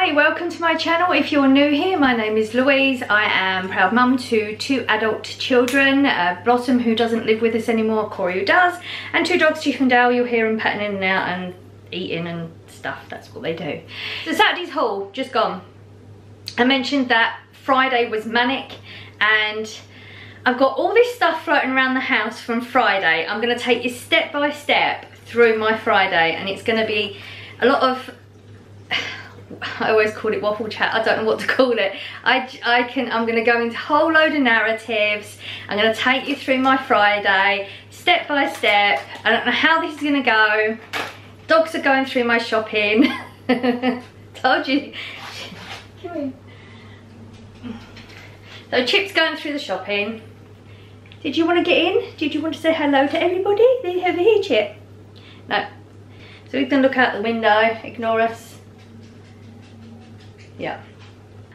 Hi, welcome to my channel. If you're new here, my name is Louise. I am proud mum to 2 adult children, Blossom who doesn't live with us anymore, Corey who does, and 2 dogs, Chief and Dale. You'll hear them patting in and out and eating and stuff. That's what they do. So Saturday's haul, just gone. I mentioned that Friday was manic and I've got all this stuff floating around the house from Friday. I'm going to take you step by step through my Friday, and it's going to be a lot of, I always call it waffle chat, I don't know what to call it. I'm going to go into a whole load of narratives. I'm going to take you through my Friday step by step. I don't know how this is going to go. Dogs are going through my shopping. Told you. Come here. So Chip's going through the shopping. Did you want to get in? Did you want to say hello to everybody? They over here, Chip. No. So we can look out the window, ignore us. Yeah.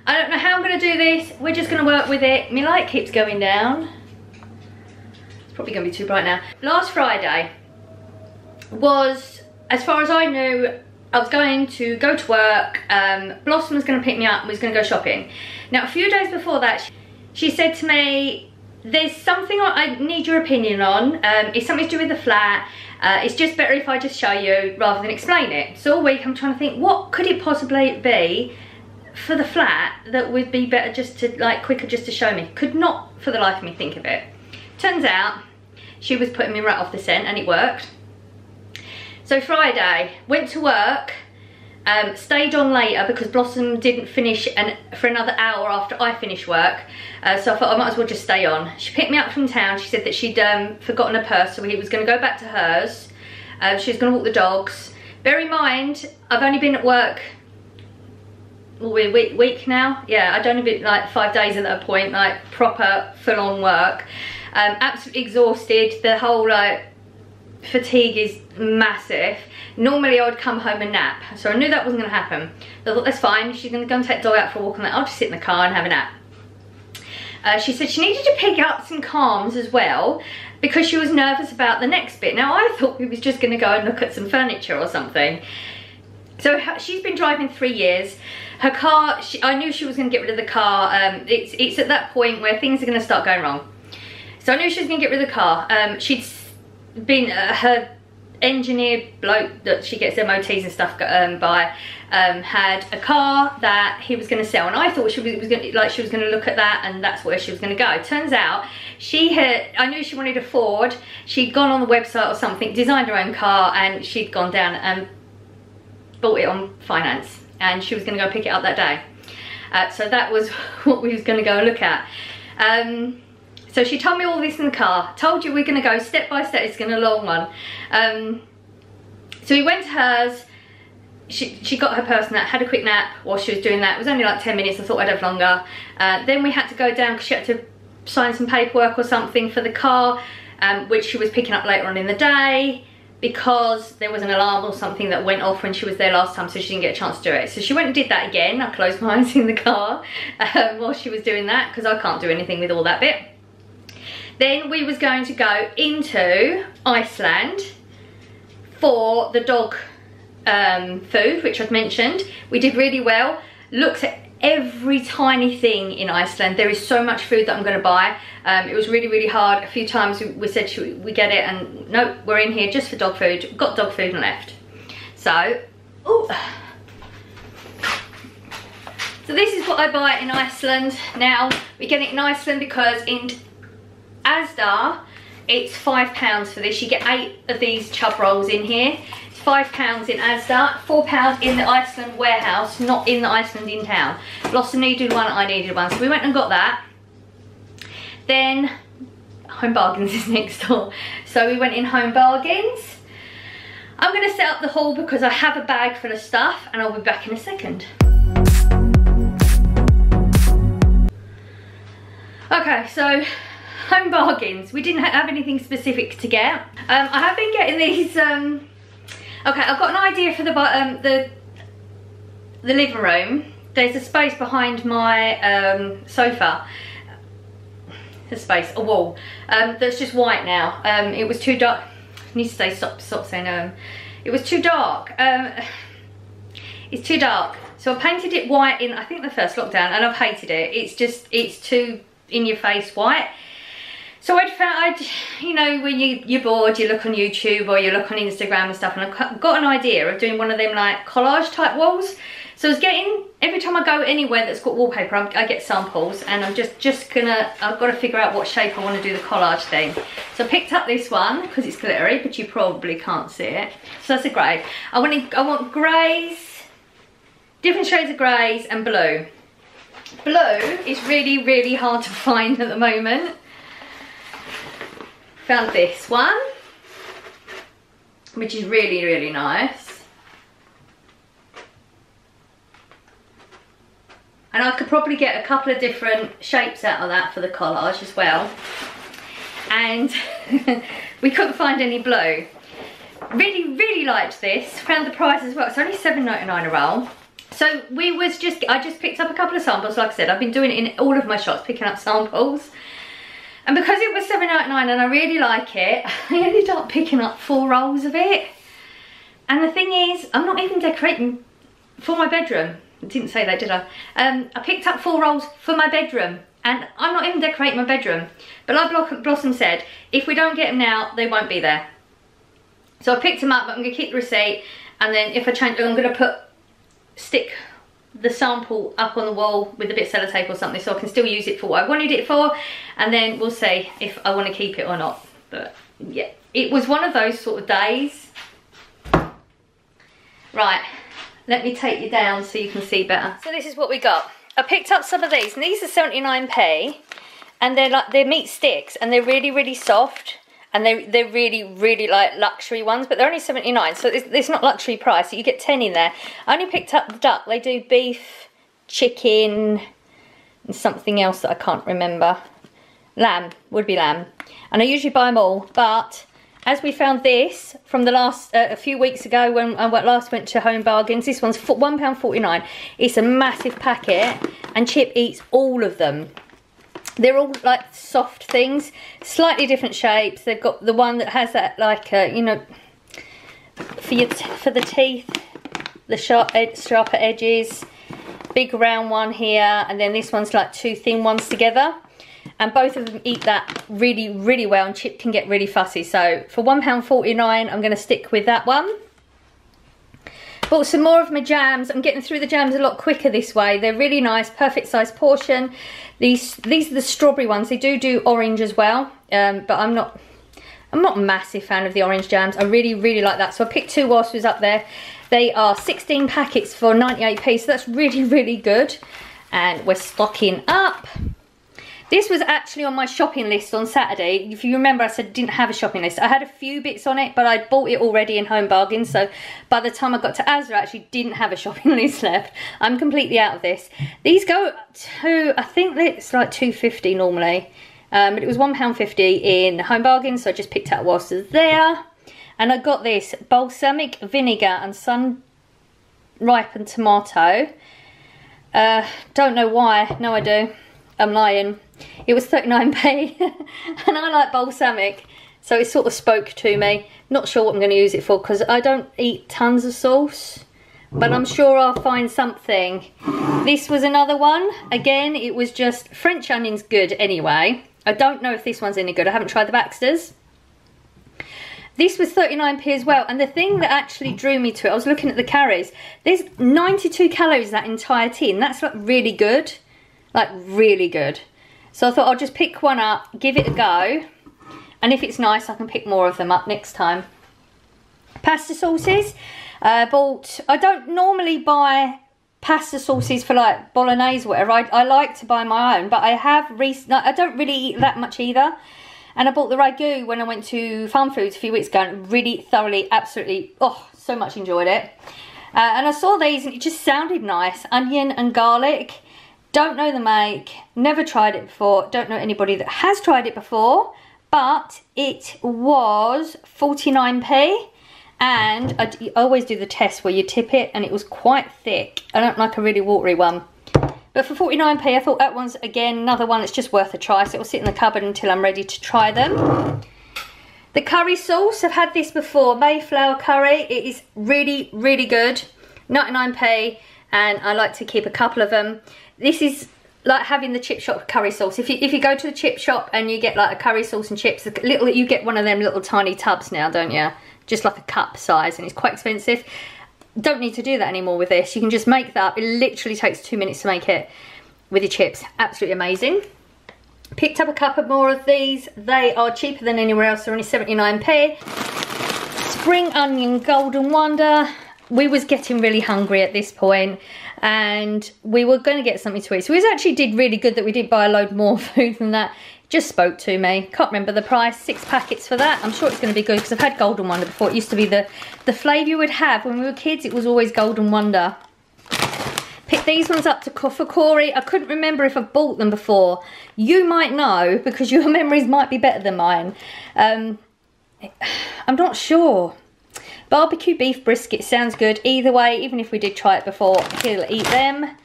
I don't know how I'm going to do this. We're just going to work with it. My light keeps going down. It's probably going to be too bright now. Last Friday was, as far as I knew, I was going to go to work. Blossom was going to pick me up and was going to go shopping. Now, a few days before that, she said to me, there's something I need your opinion on. It's something to do with the flat. It's just better if I just show you rather than explain it. So all week I'm trying to think, what could it possibly be for the flat that would be better just to, like, quicker just to show me. Could not for the life of me think of it. Turns out she was putting me right off the scent, and it worked. So Friday, went to work, stayed on later because Blossom didn't finish for another hour after I finished work. So I thought I might as well just stay on. She picked me up from town. She said that she'd forgotten her purse, so he was going to go back to hers. She was going to walk the dogs. Bear in mind, I've only been at work a week now. Yeah, I'd only been like 5 days at that point, like proper full-on work. Absolutely exhausted. The whole fatigue is massive. Normally I would come home and nap, so I knew that wasn't going to happen. So I thought, that's fine. She's going to go and take the dog out for a walk, and I'll just sit in the car and have a nap. She said she needed to pick up some calms as well because she was nervous about the next bit. Now I thought we was just going to go and look at some furniture or something. So she's been driving 3 years. Her car, I knew she was going to get rid of the car. It's at that point where things are going to start going wrong. So I knew she was going to get rid of the car. She'd been, her engineer bloke that she gets MOTs and stuff by, had a car that he was going to sell, and I thought she was going to look at that, and that's where she was going to go. Turns out I knew she wanted a Ford. She'd gone on the website or something, designed her own car, and she'd gone down and bought it on finance, and she was going to go pick it up that day. So that was what we was going to go look at. So she told me all this in the car. Told you we're going to go step by step. It's going to be a long one. So we went to hers. She got her purse and that, had a quick nap while she was doing that. It was only like 10 minutes. I thought I'd have longer. Then we had to go down because she had to sign some paperwork or something for the car, which she was picking up later on in the day, because there was an alarm or something that went off when she was there last time, so she didn't get a chance to do it. So she went and did that again. I closed my eyes in the car while she was doing that because I can't do anything with all that bit. Then we was going to go into Iceland for the dog food, which I've mentioned. We did really well. Looked at every tiny thing in Iceland. There is so much food that I'm going to buy. It was really, really hard. A few times we said, should we get it? And nope, we're in here just for dog food. Got dog food and left. So, ooh. So this is what I buy in Iceland. Now, we get it in Iceland because in Asda, it's £5 for this. You get 8 of these chub rolls in here. It's £5 in Asda, £4 in the Iceland warehouse, not in the Iceland in town. Blossom needed one, I needed one, so we went and got that. Then Home Bargains is next door, so we went in Home Bargains. I'm going to set up the haul because I have a bag full of stuff, and I'll be back in a second. Okay, so Home Bargains. We didn't have anything specific to get. I have been getting these. Okay, I've got an idea for the living room. There's a space behind my sofa. A wall that's just white now. It was too dark. I need to stop saying it was too dark. It's too dark. So I painted it white in, I think, the first lockdown, and I've hated it. It's too in your face white. So you know, when you're bored, you look on YouTube or you look on Instagram and stuff, and I've got an idea of doing one of them like collage type walls. So I was getting, every time I go anywhere that's got wallpaper, I get samples, and I'm I've got to figure out what shape I want to do the collage thing. So I picked up this one because it's glittery, but you probably can't see it. So that's a grey. I want greys, different shades of greys and blue. Blue is really, really hard to find at the moment. Found this one, which is really, really nice. And I could probably get a couple of different shapes out of that for the collage as well. And we couldn't find any blue. Really, really liked this. Found the price as well. It's only $7.99 a roll. So I just picked up a couple of samples. Like I said, I've been doing it in all of my shops, picking up samples. And because it was $7.99 and I really like it, I ended up picking up 4 rolls of it. And the thing is, I'm not even decorating for my bedroom. I didn't say that, did I? I picked up 4 rolls for my bedroom, and I'm not even decorating my bedroom. But like Blossom said, if we don't get them now, they won't be there. So I picked them up, but I'm going to keep the receipt, and then if I change, I'm going to stick the sample up on the wall with a bit of sellotape or something, so I can still use it for what I wanted it for, and then we'll see if I want to keep it or not. But yeah, it was one of those sort of days. Right, let me take you down so you can see better. So this is what we got. I picked up some of these, and these are 79p, and they're meat sticks, and they're really, really soft. And they're really, really like luxury ones, but they're only 79, so it's not luxury price. So you get 10 in there. I only picked up the duck. They do beef, chicken, and something else that I can't remember. Lamb, would be lamb. And I usually buy them all, but as we found this from the last, a few weeks ago when I last went to Home Bargains, this one's £1.49. It's a massive packet, and Chip eats all of them. They're all like soft things, slightly different shapes. They've got the one that has that like, you know, for the teeth, the sharper edges. Big round one here, and then this one's like 2 thin ones together. And both of them eat that really, really well, and Chip can get really fussy. So for £1.49, I'm going to stick with that one. Bought some more of my jams. I'm getting through the jams a lot quicker this way. They're really nice, perfect size portion. These are the strawberry ones. They do orange as well, but I'm not a massive fan of the orange jams. I really, really like that. So I picked 2 whilst I was up there. They are 16 packets for 98p, so that's really, really good. And we're stocking up. This was actually on my shopping list on Saturday. If you remember, I said I didn't have a shopping list. I had a few bits on it, but I'd bought it already in Home Bargains. So by the time I got to Asda, I actually didn't have a shopping list left. I'm completely out of this. These go to, I think it's like £2.50 normally. But it was £1.50 in Home Bargains, so I just picked out whilst I was there. And I got this balsamic vinegar and sun-ripened tomato. Don't know why. No, I do. I'm lying. It was 39p, and I like balsamic, so it sort of spoke to me. Not sure what I'm going to use it for, because I don't eat tons of sauce, but I'm sure I'll find something. This was another one. Again, it was just French onions good anyway. I don't know if this one's any good. I haven't tried the Baxters. This was 39p as well, and the thing that actually drew me to it, I was looking at the calories. There's 92 calories that entire tin. That's like really good. Like really good. So I thought I'll just pick one up, give it a go, and if it's nice I can pick more of them up next time. Pasta sauces. I don't normally buy pasta sauces for like bolognese or whatever. I like to buy my own, but I don't really eat that much either. And I bought the ragu when I went to Farm Foods a few weeks ago, and really thoroughly, absolutely, oh, so much enjoyed it. And I saw these and it just sounded nice. Onion and garlic. Don't know the make, never tried it before, don't know anybody that has tried it before, but it was 49p, and I always do the test where you tip it, and it was quite thick. I don't like a really watery one. But for 49p, I thought that one's, again, another one that's just worth a try, so it'll sit in the cupboard until I'm ready to try them. The curry sauce, I've had this before, Mayflower curry. It is really, really good, 99p. and I like to keep a couple of them. This is like having the chip shop curry sauce. If you go to the chip shop and you get like a curry sauce and chips, you get one of them little tiny tubs now, don't you? Just like a cup size, and it's quite expensive. Don't need to do that anymore with this. You can just make that. It literally takes 2 minutes to make it with your chips. Absolutely amazing. Picked up a couple more of these. They are cheaper than anywhere else. They're only 79p. Spring onion golden wonder. We was getting really hungry at this point, and we were going to get something to eat. So we actually did really good that we did buy a load more food than that. Just spoke to me. Can't remember the price. 6 packets for that. I'm sure it's going to be good because I've had golden wonder before. It used to be the flavour you would have when we were kids. It was always golden wonder. Picked these ones up for Corey. I couldn't remember if I've bought them before. You might know because your memories might be better than mine. I'm not sure. Barbecue beef brisket sounds good. Either way, even if we did try it before, he'll eat them.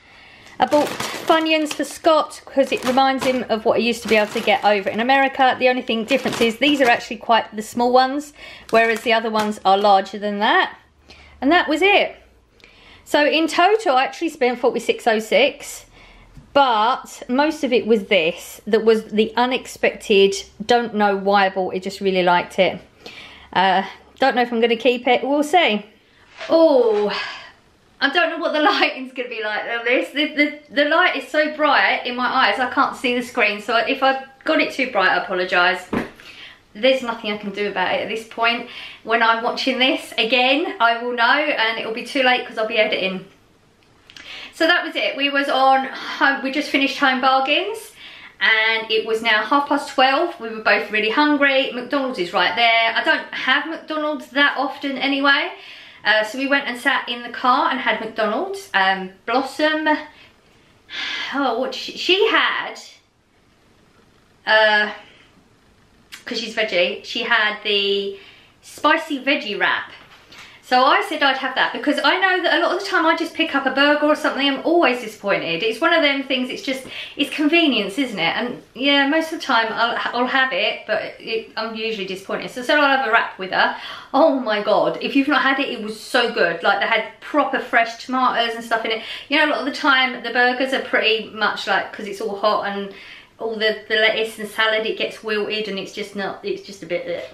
I bought Funyuns for Scott because it reminds him of what he used to be able to get over in America. The only difference is these are actually quite the small ones, whereas the other ones are larger than that. And that was it. So in total, I actually spent $46.06, but most of it was this. That was the unexpected, don't know why I bought it, just really liked it. Don't know if I'm going to keep it. We'll see. Oh, I don't know what the lighting's going to be like on this. The light is so bright in my eyes, I can't see the screen. So if I got it too bright, I apologise. There's nothing I can do about it at this point. When I'm watching this again, I will know, and it'll be too late because I'll be editing. So that was it. We was on home. We just finished Home Bargains. And it was now 12:30. We were both really hungry. McDonald's is right there. I don't have McDonald's that often anyway. So we went and sat in the car and had McDonald's. Blossom, oh, what she had, because she's veggie, she had the spicy veggie wrap. So I said I'd have that because I know that a lot of the time I just pick up a burger or something. I'm always disappointed. It's one of them things, it's convenience, isn't it? And yeah, most of the time I'll have it, but I'm usually disappointed. So I'll have a wrap with her. Oh my God, if you've not had it, it was so good. Like they had proper fresh tomatoes and stuff in it. You know, a lot of the time the burgers are pretty much like, because it's all hot and all the lettuce and salad, it gets wilted and it's just a bit...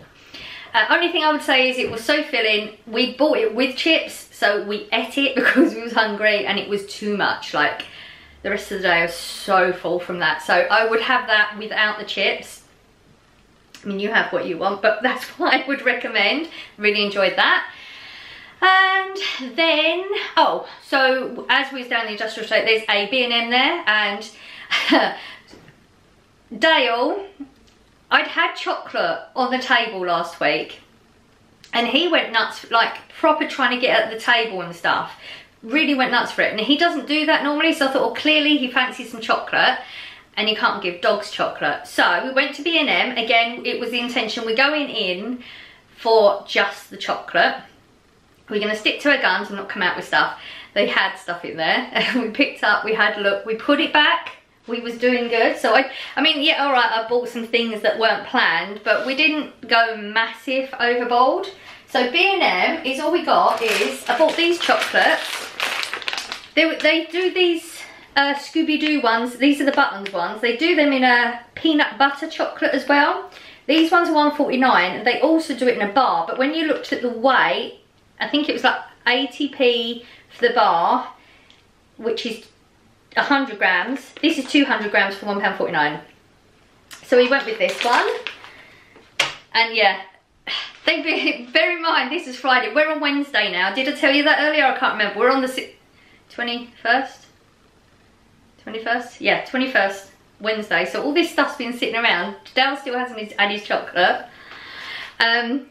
Only thing I would say is it was so filling. We bought it with chips, so we ate it because we was hungry and it was too much. Like the rest of the day I was so full from that. So I would have that without the chips. I mean, you have what you want, but that's what I would recommend. Really enjoyed that. And then, oh, so as we was down the industrial estate, there's a B&M there, and Dale, I'd had chocolate on the table last week and he went nuts, like proper trying to get at the table and stuff. Really went nuts for it. And he doesn't do that normally, so I thought, well, clearly he fancies some chocolate and you can't give dogs chocolate. So we went to B&M. Again, it was the intention, we're going in for just the chocolate. We're going to stick to our guns and not come out with stuff. They had stuff in there. We picked up, we had a look, we put it back. We was doing good. So I mean, yeah, all right, I bought some things that weren't planned, but we didn't go massive overboard. So B&M is all we got is, I bought these chocolates. They do these Scooby-Doo ones. These are the buttons ones. They do them in a peanut butter chocolate as well. These ones are $1.49, and they also do it in a bar. But when you looked at the weight, I think it was like 80p for the bar, which is 100 grams. This is 200 grams for £1.49. So we went with this one. And yeah, bear in mind, this is Friday. We're on Wednesday now. Did I tell you that earlier? I can't remember. We're on the 21st? 21st? Yeah, 21st, Wednesday. So all this stuff's been sitting around. Dale still hasn't had his chocolate.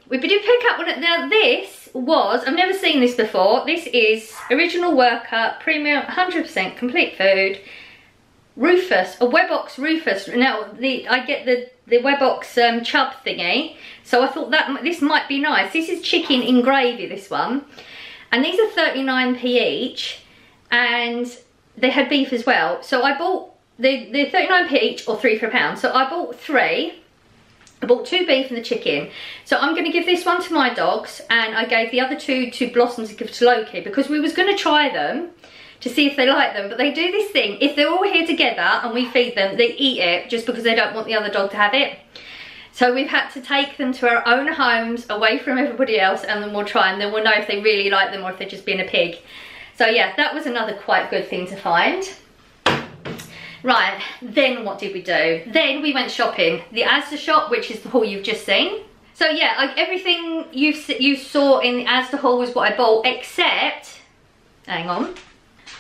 We did pick up one. Now this was, I've never seen this before. This is Original Worker Premium 100% complete food Rufus, a Webox Rufus. Now I get the Webox chub thingy, so I thought that this might be nice. This is chicken in gravy, this one, and these are 39p each, and they had beef as well. So I bought the 39p each, or 3 for £1. So I bought 3. I bought 2 beef and the chicken. So I'm going to give this one to my dogs, and I gave the other 2 to Blossom to give to Loki, because we was going to try them to see if they like them. But they do this thing, if they're all here together and we feed them, they eat it just because they don't want the other dog to have it. So we've had to take them to our own homes, away from everybody else, and then we'll try and then we'll know if they really like them or if they're just being a pig. So yeah, that was another quite good thing to find. Right, then what did we do? Then we went shopping. The Asda shop, which is the haul you've just seen. So yeah, everything you saw in the Asda haul was what I bought, except, hang on.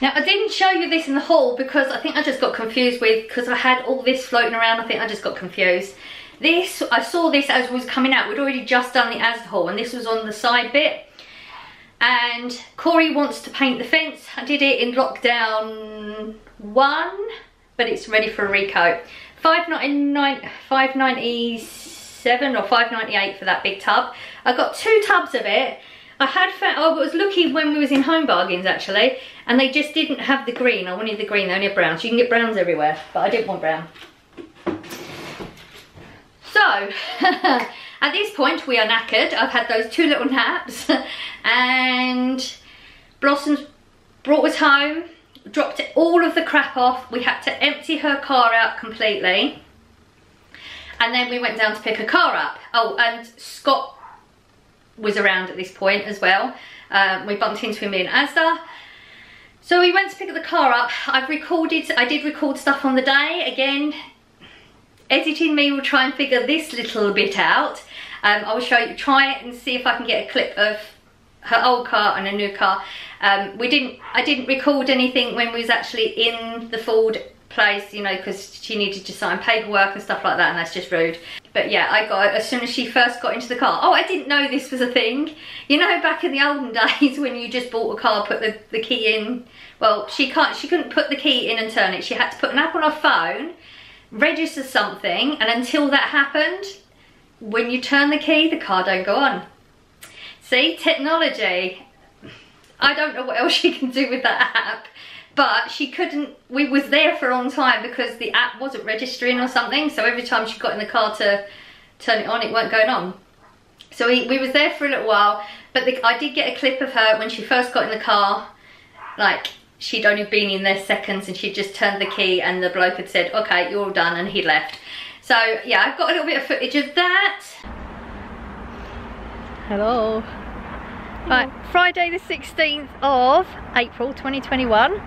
Now I didn't show you this in the haul because I think I just got confused because I had all this floating around. I think I just got confused. This, I saw this as was coming out. We'd already just done the Asda haul and this was on the side bit. And Corey wants to paint the fence. I did it in lockdown 1, but it's ready for a recoat. $5.97 or $5.98 for that big tub. I got 2 tubs of it. I had found, I was looking when we was in Home Bargains actually, and they just didn't have the green. I wanted the green, they only have brown. So you can get browns everywhere, but I didn't want brown. So, at this point we are knackered. I've had those 2 little naps and Blossom's brought us home, dropped all of the crap off. We had to empty her car out completely. And then we went down to pick her car up. Oh, and Scott was around at this point as well. We bumped into him in Asda. So we went to pick the car up. I did record stuff on the day. Again, editing me will try and figure this little bit out. I will show you, try it and see if I can get a clip of her old car and a new car. I didn't record anything when we was actually in the Ford place, you know, because she needed to sign paperwork and stuff like that, and that's just rude. But yeah, I got it as soon as she first got into the car. Oh, I didn't know this was a thing. You know, back in the olden days when you just bought a car, put the key in. Well, she couldn't put the key in and turn it. She had to put an app on her phone, register something, and until that happened, when you turn the key, the car don't go on. See, technology. I don't know what else she can do with that app, but she couldn't, we was there for a long time because the app wasn't registering or something, so every time she got in the car to turn it on, it weren't going on. So we was there for a little while, but I did get a clip of her when she first got in the car. Like, she'd only been in there seconds and she'd just turned the key and the bloke had said, okay, you're all done, and he'd left. So yeah, I've got a little bit of footage of that. Hello. Right, Friday the 16th of April 2021.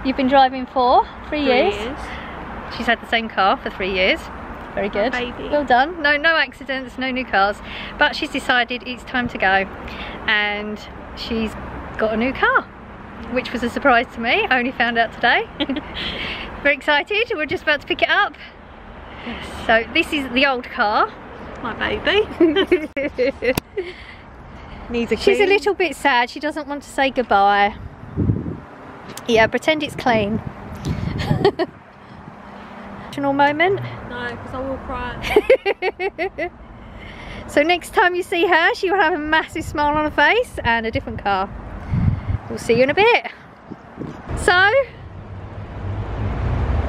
You've been driving for 3 years. She's had the same car for 3 years. Very good. Baby. Well done. No accidents, no new cars. But she's decided it's time to go. And she's got a new car, which was a surprise to me. I only found out today. Very excited. We're just about to pick it up. Yes. So this is the old car. My baby. Needs a clean. She's a little bit sad. She doesn't want to say goodbye. Yeah, pretend it's clean. Emotional moment? No, because I will cry. So next time you see her, she will have a massive smile on her face and a different car. We'll see you in a bit. So,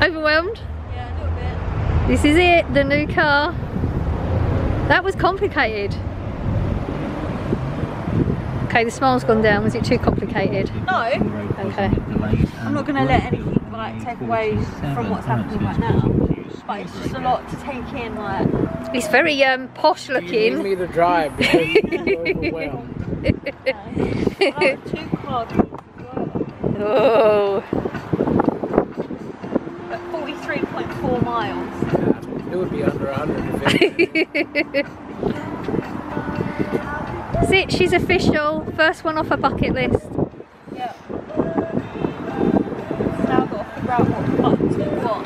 overwhelmed? Yeah, a little bit. This is it, the new car. That was complicated. Okay, the smile's gone down. Was it too complicated? No. Okay. I'm not going to let anything like take away from what's happening right now. But it's just a lot to take in. Like, it's very posh looking. You need me to drive because you're overwhelmed. I have 2 cars. Oh. At 43.4 miles. Yeah, it would be under 150. That's it, she's official. First one off her bucket list. Yeah. Now I've got to figure out what to do what.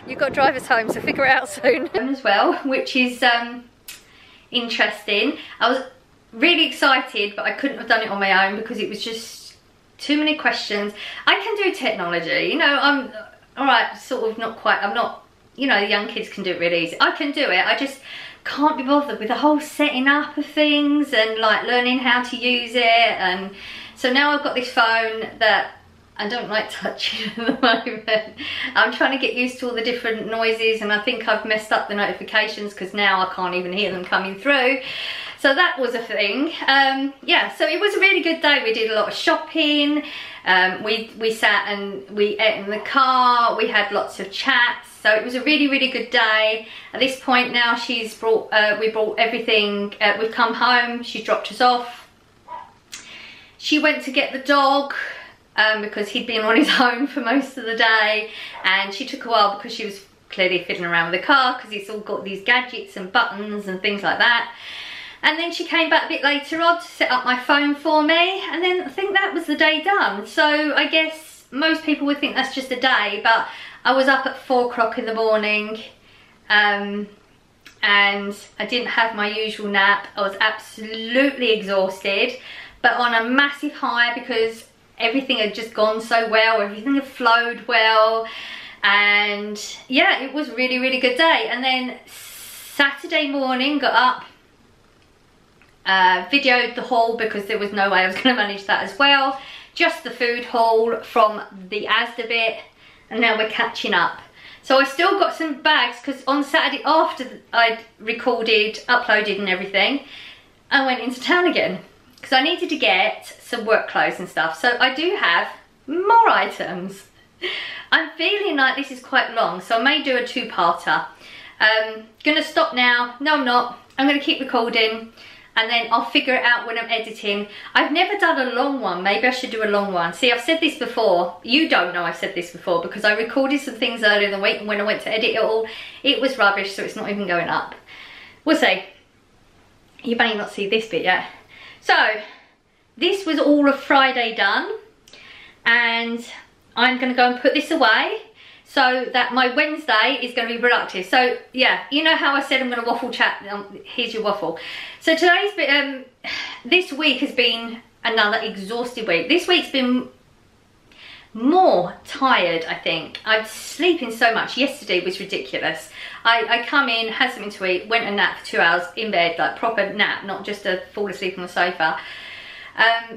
You've got drivers home, so figure it out soon. As well, which is interesting. I was really excited, but I couldn't have done it on my own because it was just too many questions. I can do technology, you know, I'm alright, sort of not quite, I'm not, you know, the young kids can do it really easy. I can do it, I just can't be bothered with the whole setting up of things and like learning how to use it. And so now I've got this phone that I don't like touching at the moment. I'm trying to get used to all the different noises, and I think I've messed up the notifications because now I can't even hear them coming through. So that was a thing. Yeah, so it was a really good day. We did a lot of shopping. We sat and we ate in the car. We had lots of chats. So it was a really, really good day. At this point now, she's brought, we brought everything. We've come home. She dropped us off. She went to get the dog because he'd been on his own for most of the day. And she took a while because she was clearly fiddling around with the car because it's all got these gadgets and buttons and things like that. And then she came back a bit later on to set up my phone for me, and then I think that was the day done. So I guess most people would think that's just a day, but I was up at 4 o'clock in the morning, and I didn't have my usual nap. I was absolutely exhausted, but on a massive high because everything had just gone so well, everything had flowed well, and yeah, it was a really, really good day. And then Saturday morning, got up, videoed the haul because there was no way I was going to manage that as well. Just the food haul from the Asda bit, and now we're catching up. So I still got some bags because on Saturday after I'd recorded, uploaded and everything, I went into town again because I needed to get some work clothes and stuff. So I do have more items. I'm feeling like this is quite long, so I may do a two-parter. Gonna stop now. No, I'm not. I'm gonna keep recording, and then I'll figure it out when I'm editing. I've never done a long one. Maybe I should do a long one. See, I've said this before. You don't know I've said this before because I recorded some things earlier in the week, and when I went to edit it all, it was rubbish, so it's not even going up. We'll see. You may not see this bit yet. So, this was all of Friday done, and I'm going to go and put this away so that my Wednesday is going to be productive. So yeah, you know how I said I'm going to waffle chat. Here's your waffle. So today's been, this week has been another exhausted week. This week's been more tired, I think. I'm sleeping so much. Yesterday was ridiculous. I come in, had something to eat, went and napped for 2 hours in bed, like proper nap, not just a fall asleep on the sofa.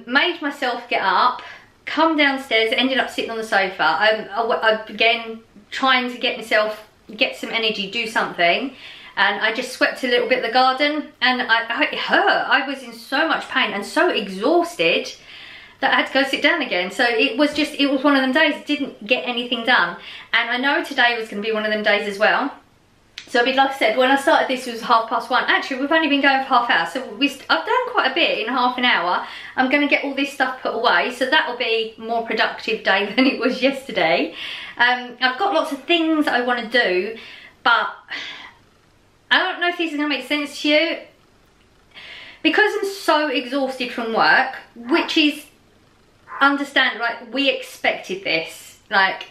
Made myself get up, come downstairs, ended up sitting on the sofa. I began trying to get myself, get some energy, do something, and I just swept a little bit of the garden, and it hurt. I was in so much pain and so exhausted that I had to go sit down again. So it was one of them days, didn't get anything done. And I know today was going to be one of them days as well. So like I said, when I started this, it was 1:30. Actually, we've only been going for half an hour. So I've done quite a bit in half an hour. I'm going to get all this stuff put away. So that will be a more productive day than it was yesterday. I've got lots of things I want to do, but I don't know if this is going to make sense to you. Because I'm so exhausted from work, which is, understand, like, we expected this. Like,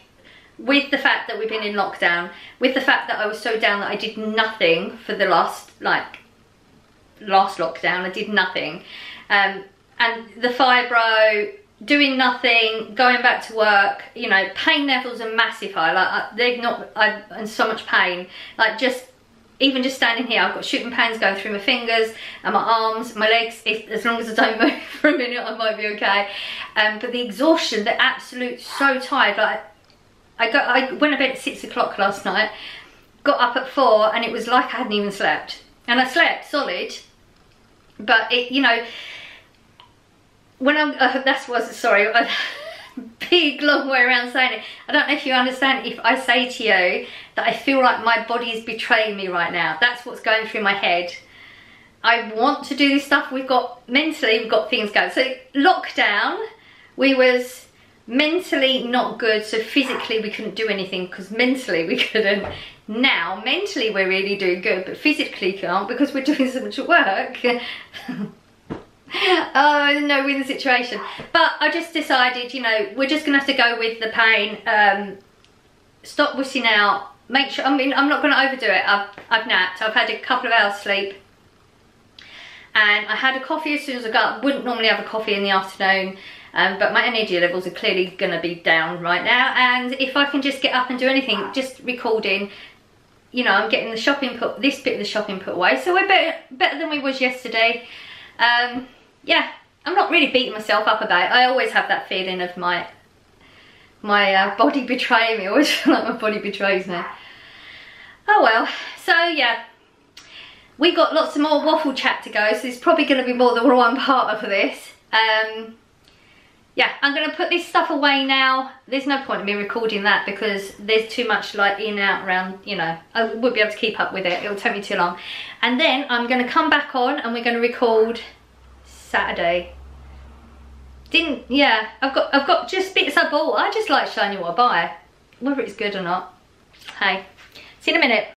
with the fact that we've been in lockdown, with the fact that I was so down that I did nothing for the last lockdown, I did nothing. And the fibro, doing nothing, going back to work, you know, pain levels are massive high. Like, I'm in so much pain. Like, even just standing here, I've got shooting pains going through my fingers and my arms, my legs. As long as I don't move for a minute, I might be okay. But the exhaustion, the absolute, so tired. Like, I went to bed at 6 o'clock last night, got up at 4, and it was like I hadn't even slept. And I slept solid, but it, you know, when sorry, a big long way around saying it. I don't know if you understand if I say to you that I feel like my body is betraying me right now. That's what's going through my head. I want to do this stuff. Mentally, we've got things going. So lockdown, we was mentally not good, so physically we couldn't do anything because mentally we couldn't. Now mentally we're really doing good, but physically can't because we're doing so much work. Oh, no win situation. But I just decided, you know, we're just gonna have to go with the pain. Stop wussing out. Make sure, I mean, I'm not gonna overdo it. I've napped. I've had a couple of hours sleep, and I had a coffee as soon as I got up. Wouldn't normally have a coffee in the afternoon. But my energy levels are clearly going to be down right now, and if I can just get up and do anything, just recording, you know, I'm getting the shopping this bit of the shopping put away, so we're better than we was yesterday. Yeah, I'm not really beating myself up about it. I always have that feeling of my body betraying me. I always feel like my body betrays me. Oh well, so yeah, we got lots of more waffle chat to go, so there's probably going to be more than one part of this. Yeah, I'm going to put this stuff away now. There's no point in me recording that because there's too much like in, out, around, you know. I wouldn't be able to keep up with it. It'll take me too long. And then I'm going to come back on and we're going to record Saturday. Yeah, I've got just bits I bought. I just like showing you what I buy, whether it's good or not. Hey, see you in a minute.